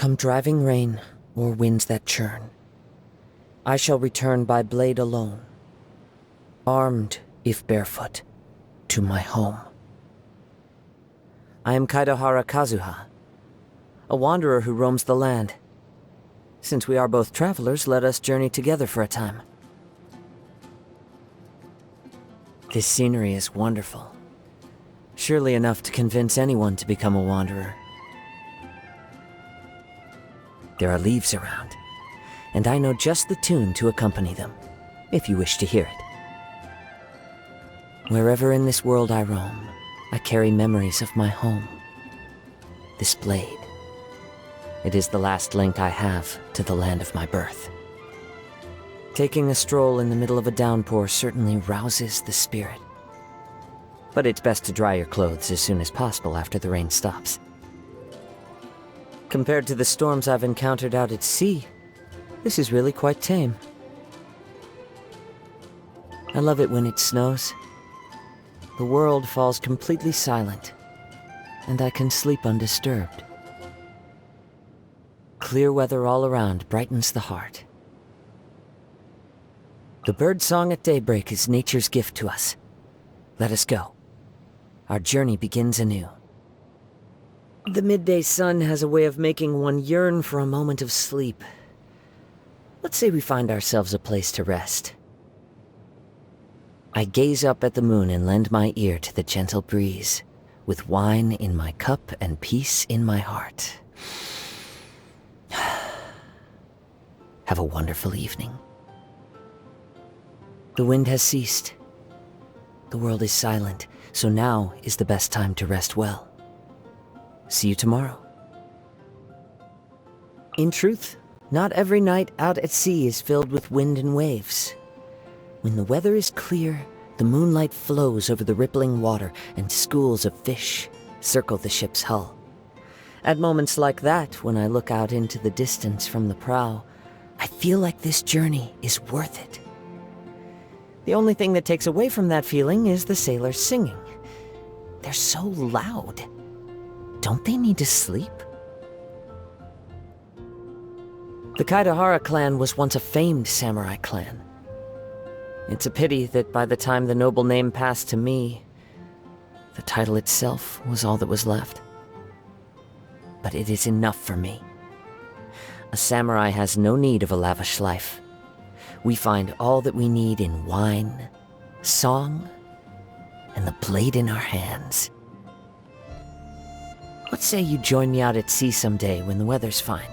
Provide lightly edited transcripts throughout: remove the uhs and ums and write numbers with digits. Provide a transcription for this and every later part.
Come driving rain or winds that churn, I shall return by blade alone, armed, if barefoot, to my home. I am Kaedehara Kazuha, a wanderer who roams the land. Since we are both travelers, let us journey together for a time. This scenery is wonderful, surely enough to convince anyone to become a wanderer. There are leaves around, and I know just the tune to accompany them, if you wish to hear it. Wherever in this world I roam, I carry memories of my home. This blade, it is the last link I have to the land of my birth. Taking a stroll in the middle of a downpour certainly rouses the spirit. But it's best to dry your clothes as soon as possible after the rain stops. Compared to the storms I've encountered out at sea, this is really quite tame. I love it when it snows. The world falls completely silent, and I can sleep undisturbed. Clear weather all around brightens the heart. The bird song at daybreak is nature's gift to us. Let us go. Our journey begins anew. The midday sun has a way of making one yearn for a moment of sleep. Let's say we find ourselves a place to rest. I gaze up at the moon and lend my ear to the gentle breeze, with wine in my cup and peace in my heart. Have a wonderful evening. The wind has ceased. The world is silent, so now is the best time to rest well. See you tomorrow. In truth, not every night out at sea is filled with wind and waves. When the weather is clear, the moonlight flows over the rippling water and schools of fish circle the ship's hull. At moments like that, when I look out into the distance from the prow, I feel like this journey is worth it. The only thing that takes away from that feeling is the sailors singing. They're so loud. Don't they need to sleep? The Kaedehara clan was once a famed samurai clan. It's a pity that by the time the noble name passed to me, the title itself was all that was left. But it is enough for me. A samurai has no need of a lavish life. We find all that we need in wine, song, and the blade in our hands. What say you join me out at sea someday when the weather's fine?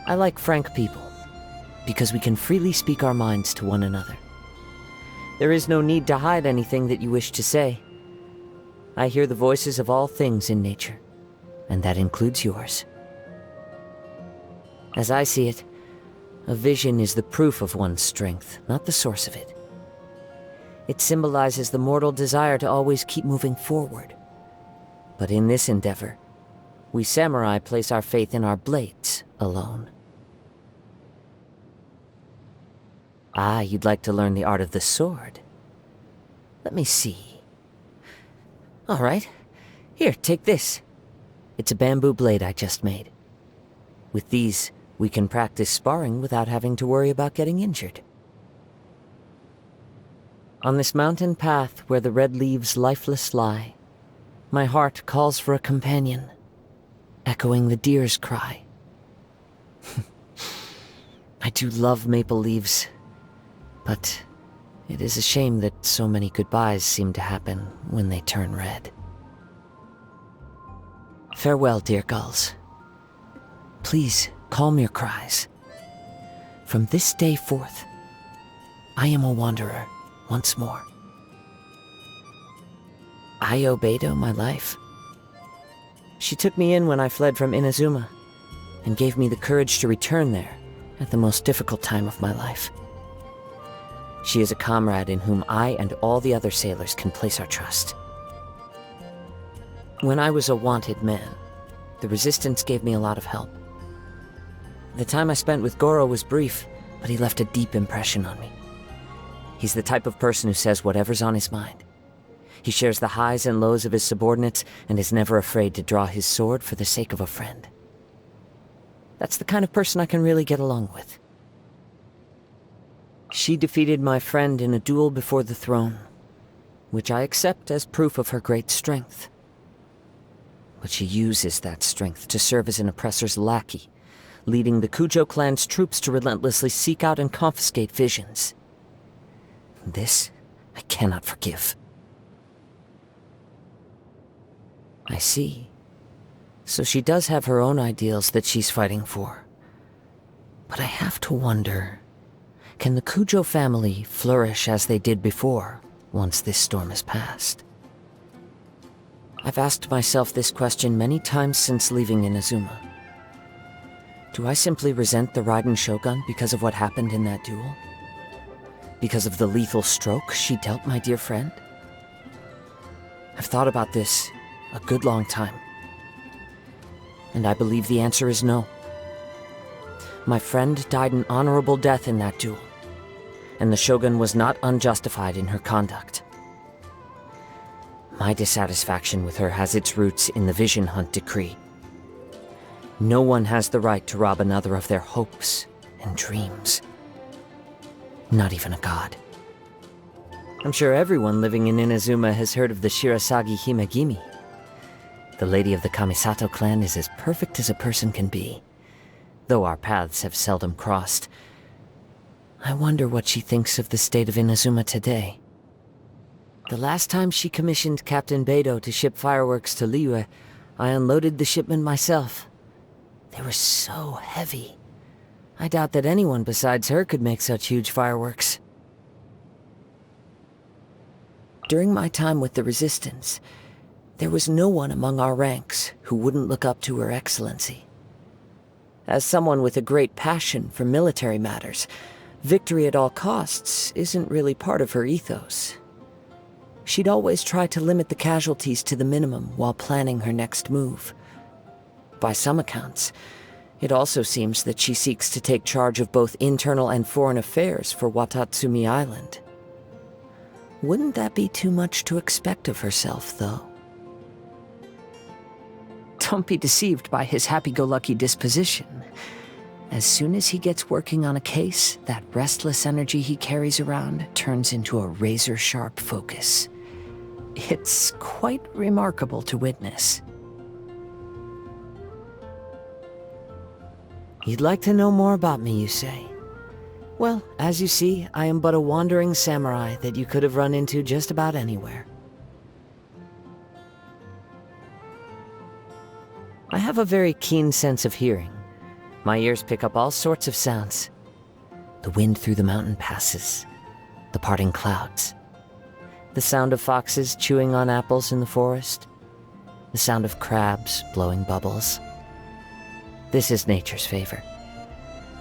I like frank people, because we can freely speak our minds to one another. There is no need to hide anything that you wish to say. I hear the voices of all things in nature, and that includes yours. As I see it, a vision is the proof of one's strength, not the source of it. It symbolizes the mortal desire to always keep moving forward. But in this endeavor, we samurai place our faith in our blades alone. Ah, you'd like to learn the art of the sword. Let me see. All right. Here, take this. It's a bamboo blade I just made. With these, we can practice sparring without having to worry about getting injured. On this mountain path where the red leaves lifeless lie, my heart calls for a companion, echoing the deer's cry. I do love maple leaves, but it is a shame that so many goodbyes seem to happen when they turn red. Farewell, dear gulls. Please calm your cries. From this day forth, I am a wanderer once more. I obeyed my life. She took me in when I fled from Inazuma, and gave me the courage to return there at the most difficult time of my life. She is a comrade in whom I and all the other sailors can place our trust. When I was a wanted man, the Resistance gave me a lot of help. The time I spent with Goro was brief, but he left a deep impression on me. He's the type of person who says whatever's on his mind. He shares the highs and lows of his subordinates and is never afraid to draw his sword for the sake of a friend. That's the kind of person I can really get along with. She defeated my friend in a duel before the throne, which I accept as proof of her great strength. But she uses that strength to serve as an oppressor's lackey, leading the Kujo clan's troops to relentlessly seek out and confiscate visions. This I cannot forgive. I see. So she does have her own ideals that she's fighting for. But I have to wonder, can the Kujo family flourish as they did before, once this storm has passed? I've asked myself this question many times since leaving Inazuma. Do I simply resent the Raiden Shogun because of what happened in that duel? Because of the lethal stroke she dealt my dear friend? I've thought about this a good long time, and I believe the answer is no. My friend died an honorable death in that duel, and the Shogun was not unjustified in her conduct. My dissatisfaction with her has its roots in the Vision Hunt decree. No one has the right to rob another of their hopes and dreams. Not even a god. I'm sure everyone living in Inazuma has heard of the Shirasagi Himegimi. The lady of the Kamisato clan is as perfect as a person can be, though our paths have seldom crossed. I wonder what she thinks of the state of Inazuma today. The last time she commissioned Captain Beidou to ship fireworks to Liyue, I unloaded the shipment myself. They were so heavy. I doubt that anyone besides her could make such huge fireworks. During my time with the Resistance, there was no one among our ranks who wouldn't look up to Her Excellency. As someone with a great passion for military matters, victory at all costs isn't really part of her ethos. She'd always try to limit the casualties to the minimum while planning her next move. By some accounts, it also seems that she seeks to take charge of both internal and foreign affairs for Watatsumi Island. Wouldn't that be too much to expect of herself, though? Don't be deceived by his happy-go-lucky disposition. As soon as he gets working on a case, that restless energy he carries around turns into a razor-sharp focus. It's quite remarkable to witness. You'd like to know more about me, you say? Well, as you see, I am but a wandering samurai that you could have run into just about anywhere. I have a very keen sense of hearing. My ears pick up all sorts of sounds. The wind through the mountain passes, the parting clouds, the sound of foxes chewing on apples in the forest, the sound of crabs blowing bubbles. This is nature's favor.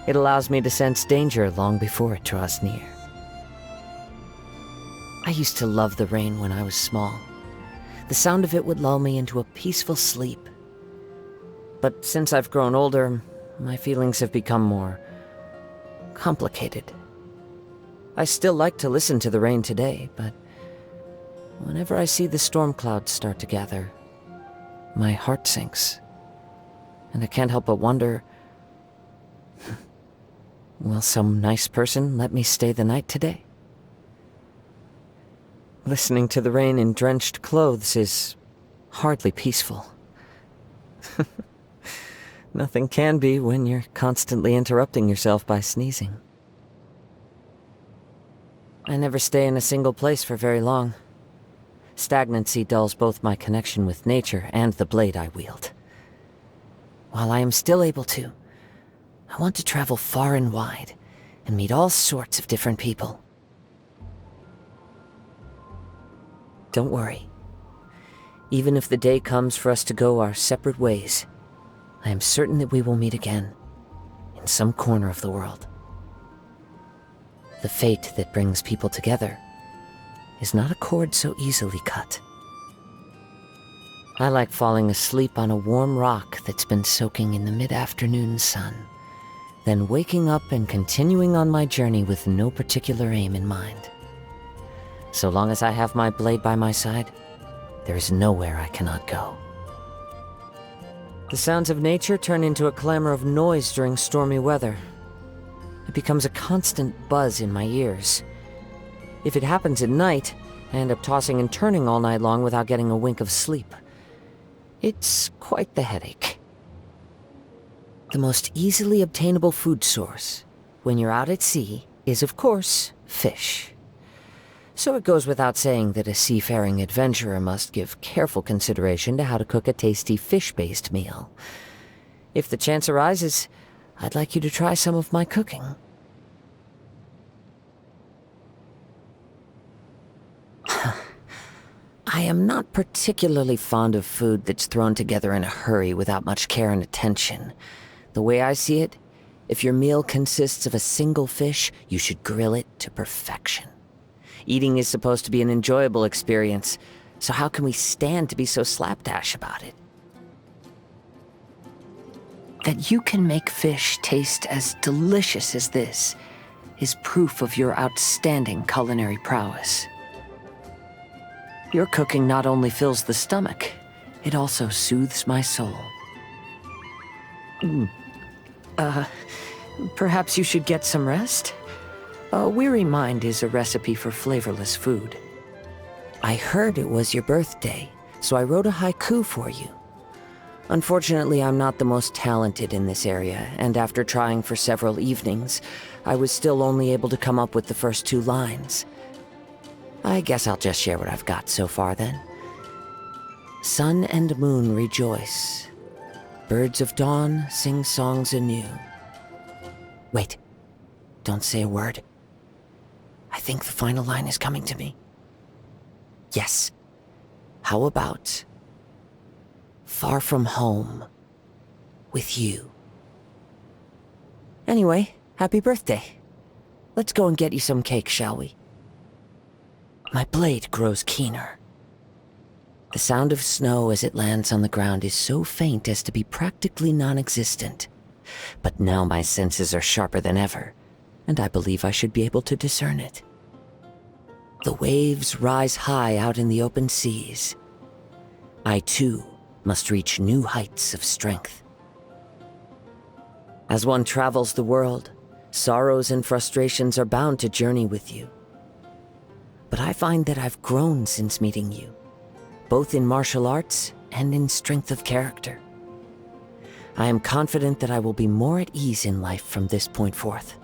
It allows me to sense danger long before it draws near. I used to love the rain when I was small. The sound of it would lull me into a peaceful sleep. But since I've grown older, my feelings have become more complicated. I still like to listen to the rain today, but whenever I see the storm clouds start to gather, my heart sinks. And I can't help but wonder, will some nice person let me stay the night today? Listening to the rain in drenched clothes is hardly peaceful. Nothing can be when you're constantly interrupting yourself by sneezing. I never stay in a single place for very long. Stagnancy dulls both my connection with nature and the blade I wield. While I am still able to, I want to travel far and wide and meet all sorts of different people. Don't worry. Even if the day comes for us to go our separate ways, I am certain that we will meet again, in some corner of the world. The fate that brings people together is not a cord so easily cut. I like falling asleep on a warm rock that's been soaking in the mid-afternoon sun, then waking up and continuing on my journey with no particular aim in mind. So long as I have my blade by my side, there is nowhere I cannot go. The sounds of nature turn into a clamor of noise during stormy weather. It becomes a constant buzz in my ears. If it happens at night, I end up tossing and turning all night long without getting a wink of sleep. It's quite the headache. The most easily obtainable food source when you're out at sea is, of course, fish. So it goes without saying that a seafaring adventurer must give careful consideration to how to cook a tasty fish-based meal. If the chance arises, I'd like you to try some of my cooking. I am not particularly fond of food that's thrown together in a hurry without much care and attention. The way I see it, if your meal consists of a single fish, you should grill it to perfection. Eating is supposed to be an enjoyable experience, so how can we stand to be so slapdash about it? That you can make fish taste as delicious as this is proof of your outstanding culinary prowess. Your cooking not only fills the stomach, it also soothes my soul. Perhaps you should get some rest? A weary mind is a recipe for flavorless food. I heard it was your birthday, so I wrote a haiku for you. Unfortunately, I'm not the most talented in this area, and after trying for several evenings, I was still only able to come up with the first 2 lines. I guess I'll just share what I've got so far then. Sun and moon rejoice. Birds of dawn sing songs anew. Wait, don't say a word. I think the final line is coming to me. Yes. How about far from home with you? Anyway, happy birthday. Let's go and get you some cake, shall we? My blade grows keener. The sound of snow as it lands on the ground is so faint as to be practically non-existent. But now my senses are sharper than ever, and I believe I should be able to discern it. The waves rise high out in the open seas. I too must reach new heights of strength. As one travels the world, sorrows and frustrations are bound to journey with you. But I find that I've grown since meeting you, both in martial arts and in strength of character. I am confident that I will be more at ease in life from this point forth.